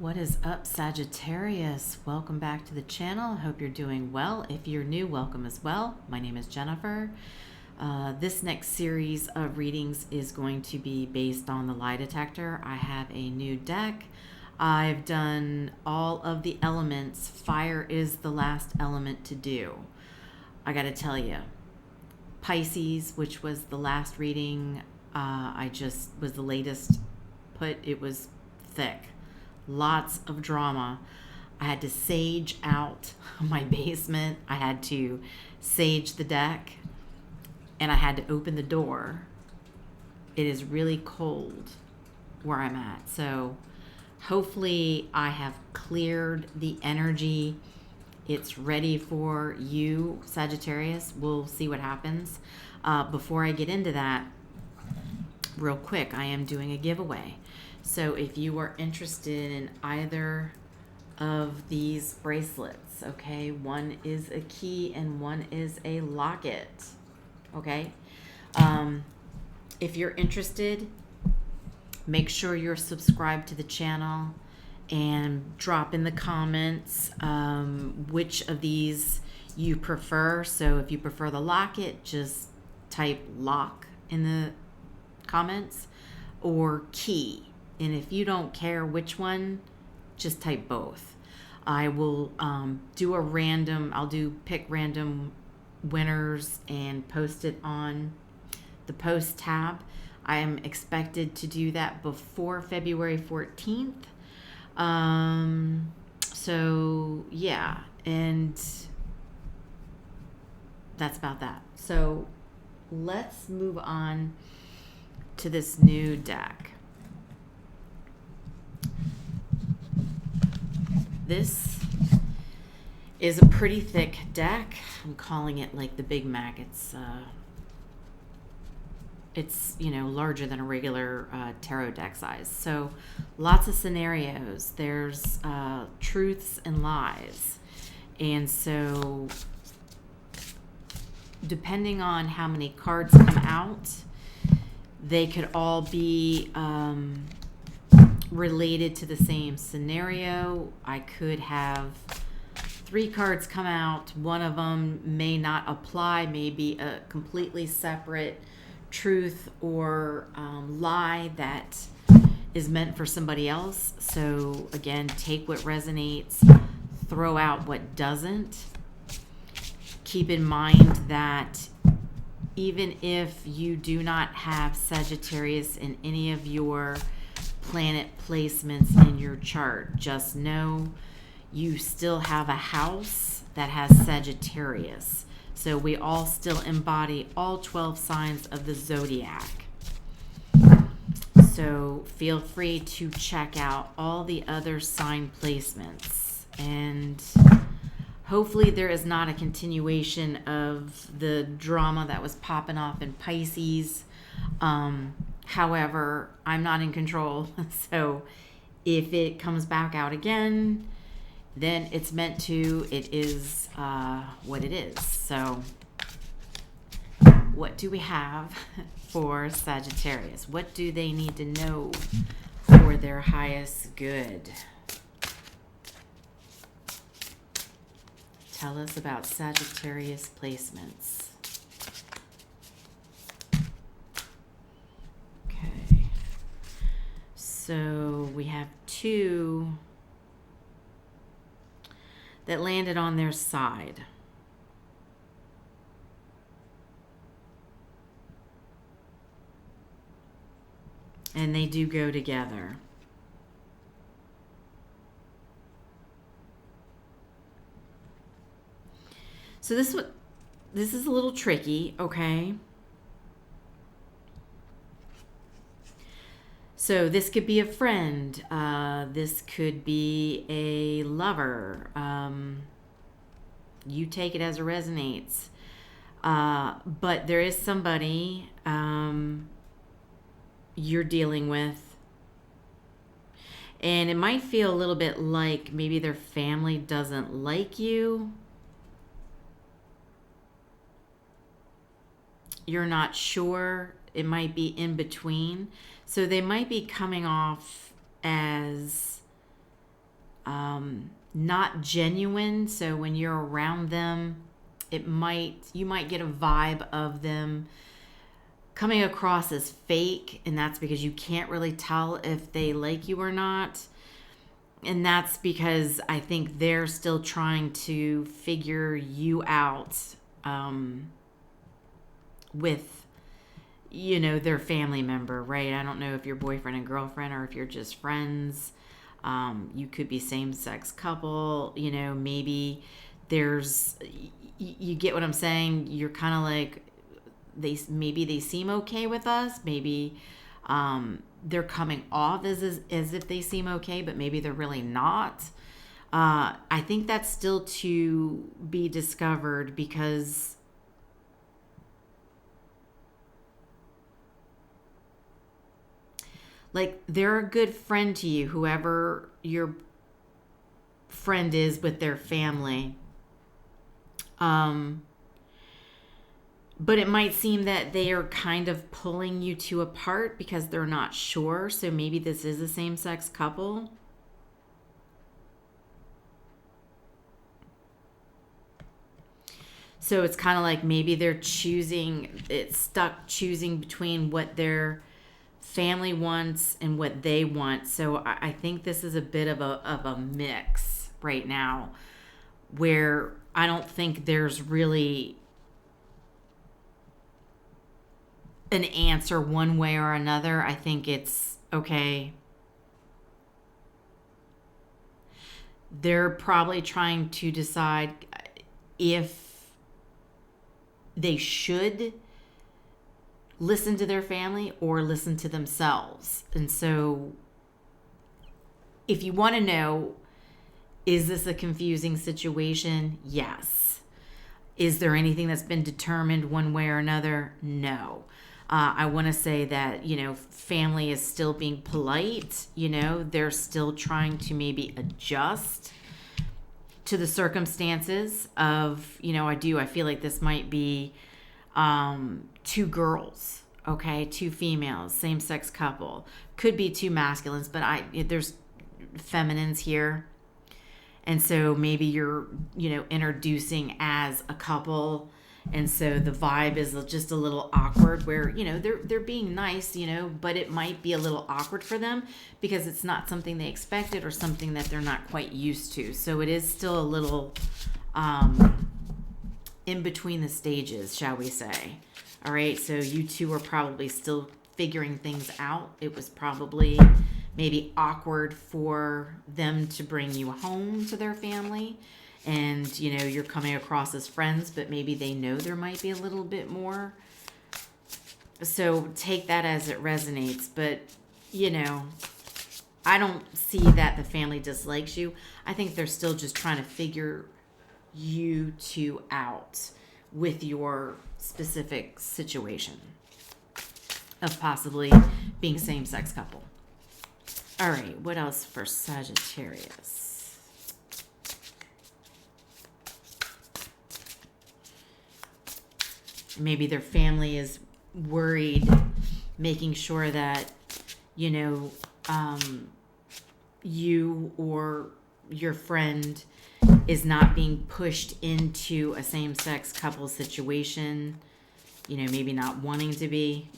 What is up, Sagittarius? Welcome back to the channel. Hope you're doing well. If you're new, welcome as well. My name is Jennifer. This next series of readings is going to be based on the lie detector. I have a new deck. I've done all of the elements. Fire is the last element to do. I got to tell you, Pisces, which was the last reading, I just was the latest put. It was thick. Lots of drama. I had to sage out my basement. I had to sage the deck, and I had to open the door. It is really cold where I'm at. So hopefully I have cleared the energy. It's ready for you, Sagittarius. We'll see what happens. Before I get into that, real quick, I am doing a giveaway. So if you are interested in either of these bracelets, okay, one is a key and one is a locket, okay? If you're interested, make sure you're subscribed to the channel and drop in the comments which of these you prefer. So if you prefer the locket, just type lock in the comments, or key. And if you don't care which one, just type both. I will do a random, pick random winners and post it on the post tab. I am expected to do that before February 14th. So yeah, and that's about that. So let's move on to this new deck. This is a pretty thick deck. I'm calling it like the Big Mac. It's larger than a regular tarot deck size. So lots of scenarios. There's truths and lies. And so depending on how many cards come out, they could all be related to the same scenario. I could have 3 cards come out. One of them may not apply, maybe a completely separate truth or lie that is meant for somebody else. So again, take what resonates, throw out what doesn't. Keep in mind that even if you do not have Sagittarius in any of your planet placements in your chart, just know you still have a house that has Sagittarius. So we all still embody all 12 signs of the zodiac. So feel free to check out all the other sign placements, and hopefully there is not a continuation of the drama that was popping off in Pisces. However, I'm not in control. So if it comes back out again, then it's meant to. It is what it is. So what do we have for Sagittarius? What do they need to know for their highest good? Tell us about Sagittarius placements. Okay. So we have 2 that landed on their side. And they do go together. So this is a little tricky, okay? So this could be a friend. This could be a lover. You take it as it resonates. But there is somebody you're dealing with. And it might feel a little bit like maybe their family doesn't like you. You're not sure. It might be in between. So they might be coming off as not genuine. So when you're around them, you might get a vibe of them coming across as fake, and that's because you can't really tell if they like you or not. And that's because I think they're still trying to figure you out with, their family member, right? I don't know if you're boyfriend and girlfriend or if you're just friends. You could be same-sex couple, maybe you get what I'm saying? You're kind of like, maybe they seem okay with us. Maybe they're coming off as if they seem okay, but maybe they're really not. I think that's still to be discovered, because like they're a good friend to you, whoever your friend is with their family. But it might seem that they are kind of pulling you two apart because they're not sure. So maybe this is a same-sex couple. So it's kind of like maybe they're stuck choosing between what their family wants and what they want. So I think this is a bit of a mix right now, where I don't think there's really an answer one way or another. I think it's okay. They're probably trying to decide if they should listen to their family or listen to themselves. And so if you want to know, is this a confusing situation? Yes. Is there anything that's been determined one way or another? No. I want to say that, family is still being polite. They're still trying to maybe adjust to the circumstances of, I feel like this might be two girls, okay, two females, same-sex couple. Could be two masculines, but there's feminines here. And so maybe you're, introducing as a couple. And so the vibe is just a little awkward, where, they're being nice, but it might be a little awkward for them because it's not something they expected or something that they're not quite used to. So it is still a little in between the stages, shall we say. All right. So you two are probably still figuring things out. It was probably maybe awkward for them to bring you home to their family. And, you're coming across as friends, but maybe they know there might be a little bit more. So take that as it resonates. But, I don't see that the family dislikes you. I think they're still just trying to figure you two out with your specific situation of possibly being same-sex couple. All right, what else for Sagittarius? Maybe their family is worried, making sure that, you or your friend is not being pushed into a same-sex couple situation, maybe not wanting to be,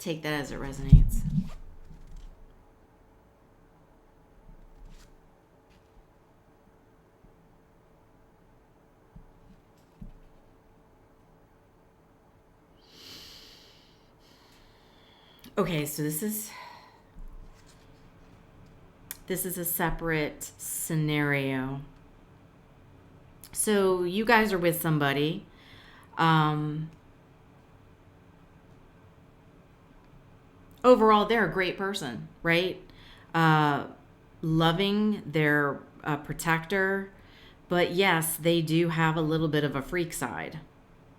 take that as it resonates. Okay, so this is a separate scenario. So you guys are with somebody. Overall, they're a great person, right? Loving, they're a protector. But yes, they do have a little bit of a freak side.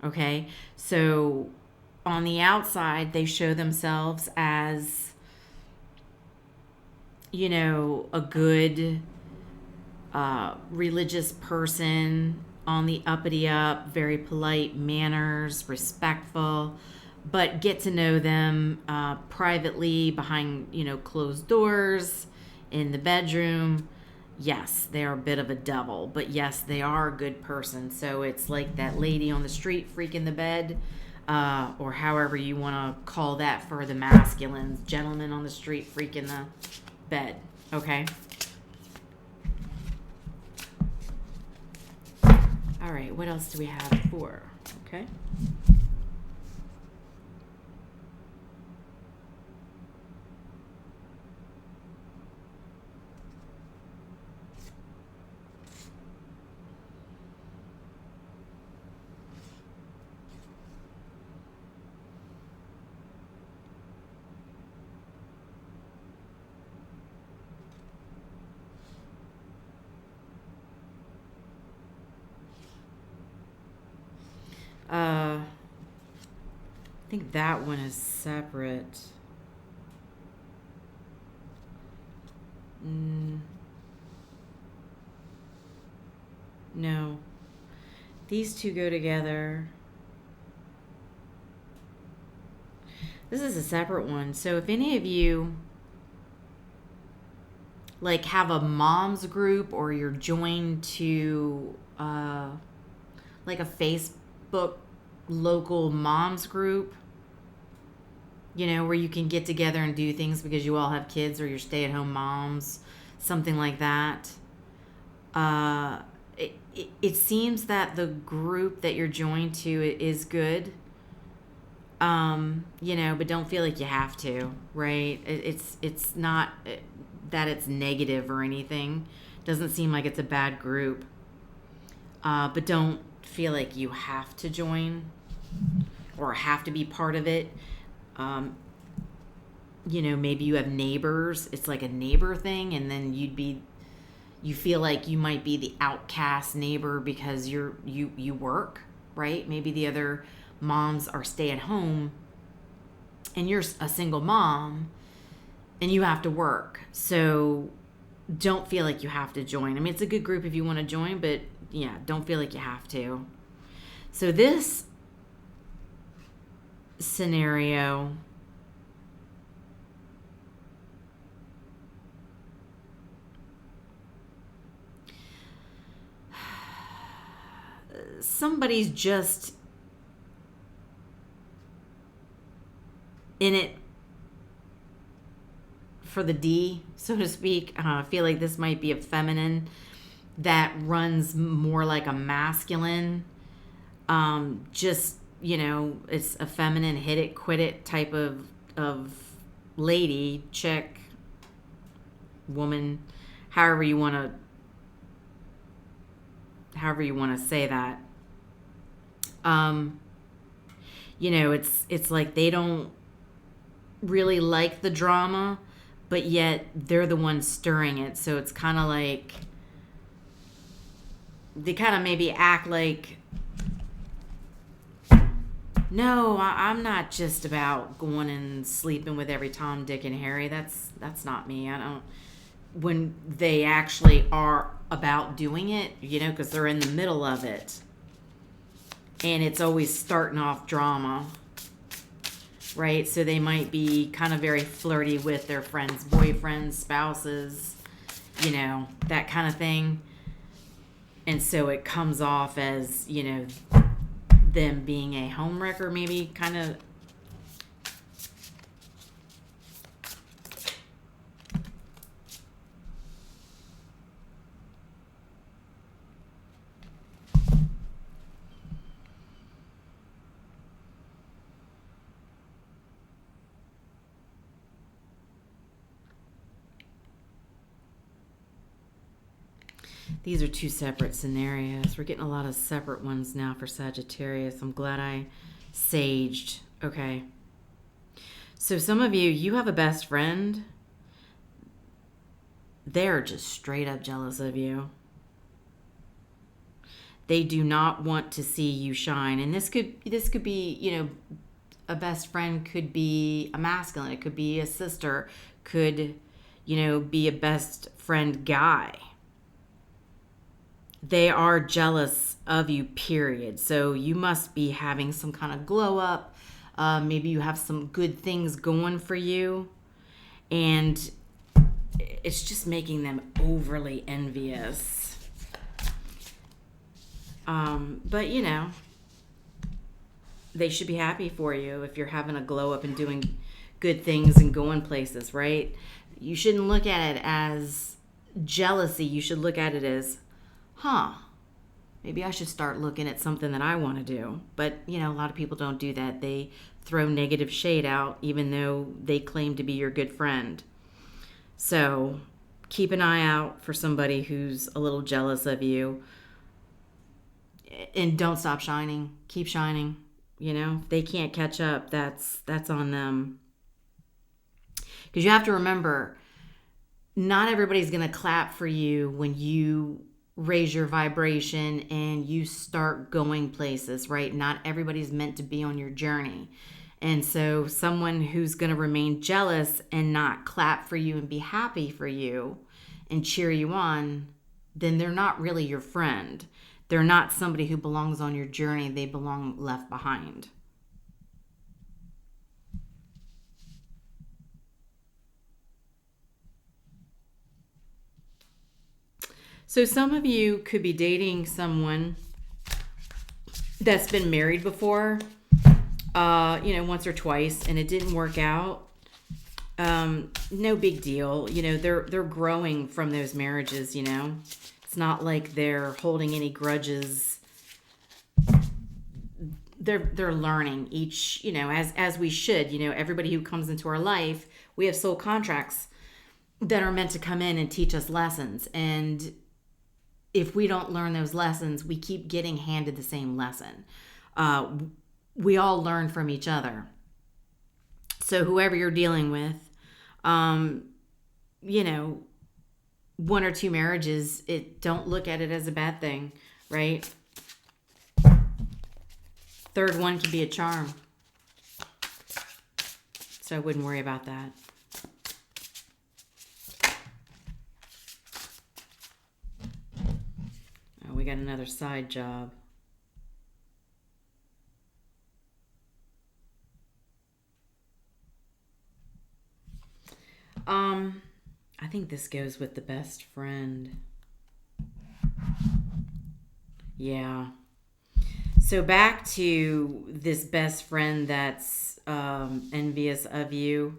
Okay, so on the outside, they show themselves as, a good religious person, on the uppity up, very polite manners, respectful, but get to know them privately behind, closed doors. In the bedroom, yes, they're a bit of a devil, but yes, they are a good person. So it's like that lady on the street freaking the bed, or however you want to call that for the masculines, gentlemen on the street freaking the bed. Okay. All right, what else do we have for? Okay. I think that one is separate. No. These two go together. This is a separate one. So if any of you like have a mom's group, or you're joined to like a Facebook local moms group, you know, where you can get together and do things because you all have kids, or you're stay-at-home moms, something like that. It seems that the group that you're joined to is good, you know, but don't feel like you have to, right? It's not that it's negative or anything. Doesn't seem like it's a bad group, but don't feel like you have to join or have to be part of it. You know, maybe you have neighbors. It's like a neighbor thing, and then you feel like you might be the outcast neighbor because you work, right? Maybe the other moms are stay at home and you're a single mom and you have to work. So don't feel like you have to join. I mean, it's a good group if you want to join, but yeah, don't feel like you have to. So this scenario, somebody's just in it for the D, so to speak. I feel like this might be a feminine that runs more like a masculine. Just, you know, it's a feminine hit it, quit it type of lady, chick, woman, however you want to say that. You know, it's like they don't really like the drama, but yet they're the ones stirring it. So it's kind of like they kind of maybe act like, no, I'm not just about going and sleeping with every Tom, Dick, and Harry. That's not me. I don't. When they actually are about doing it, you know, because they're in the middle of it, and it's always starting off drama, right? So they might be kind of very flirty with their friends' boyfriends, spouses, you know, that kind of thing. And so it comes off as, you know, them being a homewrecker, maybe kind of. These are two separate scenarios. We're getting a lot of separate ones now for Sagittarius. I'm glad I saged. Okay. So some of you have a best friend. They're just straight up jealous of you. They do not want to see you shine. And this could be, you know, a best friend could be a masculine. It could be a sister. Could, you know, be a best friend guy. They are jealous of you, period. So you must be having some kind of glow up. Maybe you have some good things going for you. And it's just making them overly envious. But you know, they should be happy for you if you're having a glow up and doing good things and going places, right? You shouldn't look at it as jealousy. You should look at it as, maybe I should start looking at something that I want to do. But, you know, a lot of people don't do that. They throw negative shade out even though they claim to be your good friend. So keep an eye out for somebody who's a little jealous of you. And don't stop shining. Keep shining. You know, if they can't catch up, that's on them. Because you have to remember, not everybody's going to clap for you when you raise your vibration and you start going places, right? Not everybody's meant to be on your journey. And so someone who's going to remain jealous and not clap for you and be happy for you and cheer you on, then they're not really your friend. They're not somebody who belongs on your journey. They belong left behind. So some of you could be dating someone that's been married before, once or twice, and it didn't work out. No big deal. You know, they're growing from those marriages, you know. It's not like they're holding any grudges. They're learning each, you know, as we should. You know, everybody who comes into our life, we have soul contracts that are meant to come in and teach us lessons. And if we don't learn those lessons, we keep getting handed the same lesson. We all learn from each other. So whoever you're dealing with, you know, one or two marriages, don't look at it as a bad thing, right? Third one can be a charm. So I wouldn't worry about that. Oh, we got another side job. I think this goes with the best friend. Yeah. So back to this best friend that's envious of you.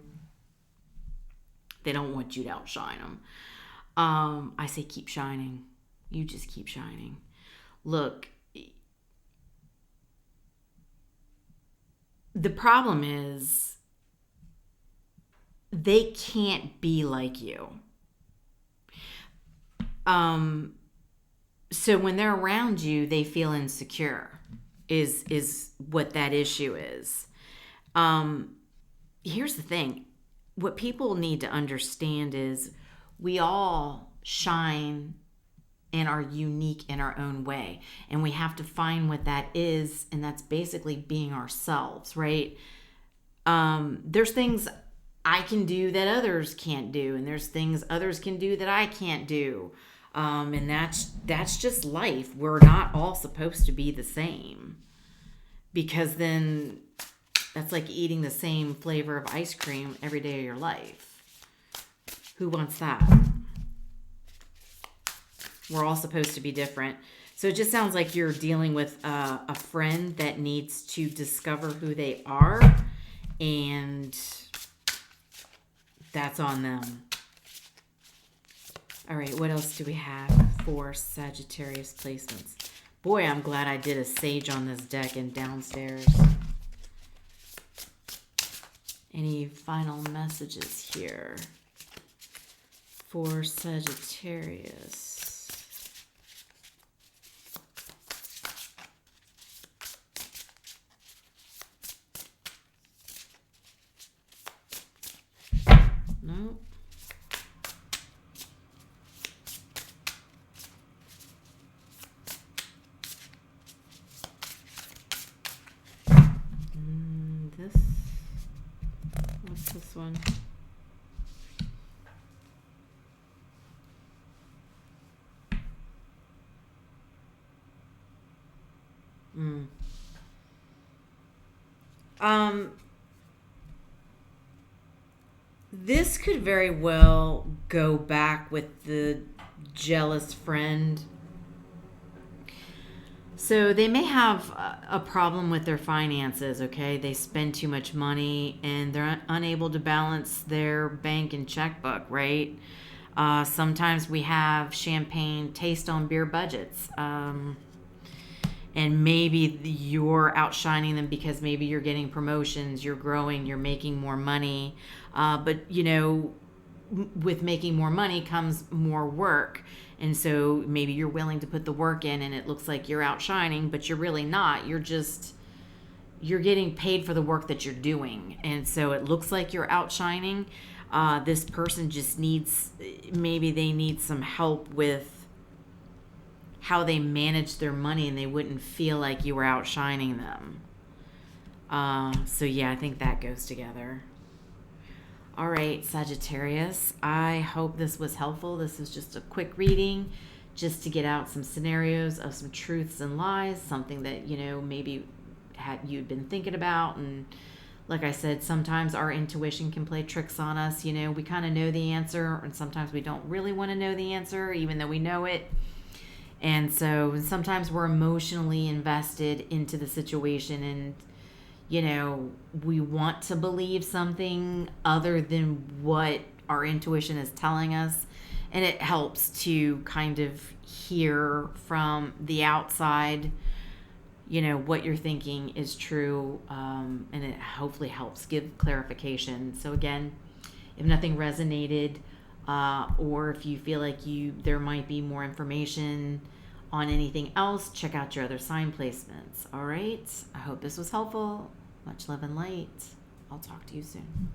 They don't want you to outshine them. I say keep shining. You just keep shining. Look, the problem is they can't be like you. So when they're around you, they feel insecure is what that issue is. Here's the thing. What people need to understand is we all shine and are unique in our own way. And we have to find what that is. And that's basically being ourselves, right? There's things I can do that others can't do. And there's things others can do that I can't do. And that's just life. We're not all supposed to be the same. Because then that's like eating the same flavor of ice cream every day of your life. Who wants that? We're all supposed to be different. So it just sounds like you're dealing with a friend that needs to discover who they are, and that's on them. All right, what else do we have for Sagittarius placements? Boy, I'm glad I did a sage on this deck and downstairs. Any final messages here for Sagittarius? No. What's this one? this could very well go back with the jealous friend. So they may have a problem with their finances, okay? They spend too much money and they're unable to balance their bank and checkbook, right? Sometimes we have champagne taste on beer budgets. And maybe you're outshining them because maybe you're getting promotions, you're growing, you're making more money. But, with making more money comes more work. And so maybe you're willing to put the work in and it looks like you're outshining, but you're really not. You're getting paid for the work that you're doing. And so it looks like you're outshining. This person just maybe they need some help with how they manage their money and they wouldn't feel like you were outshining them. So yeah, I think that goes together. All right, Sagittarius, I hope this was helpful. This is just a quick reading just to get out some scenarios of some truths and lies, something that, maybe you'd been thinking about. And like I said, sometimes our intuition can play tricks on us. We kind of know the answer, and sometimes we don't really want to know the answer, even though we know it. And so sometimes we're emotionally invested into the situation and, we want to believe something other than what our intuition is telling us. And it helps to kind of hear from the outside, what you're thinking is true. And it hopefully helps give clarification. So again, if nothing resonated, or if you feel like there might be more information on anything else, check out your other sign placements. All right. I hope this was helpful. Much love and light. I'll talk to you soon.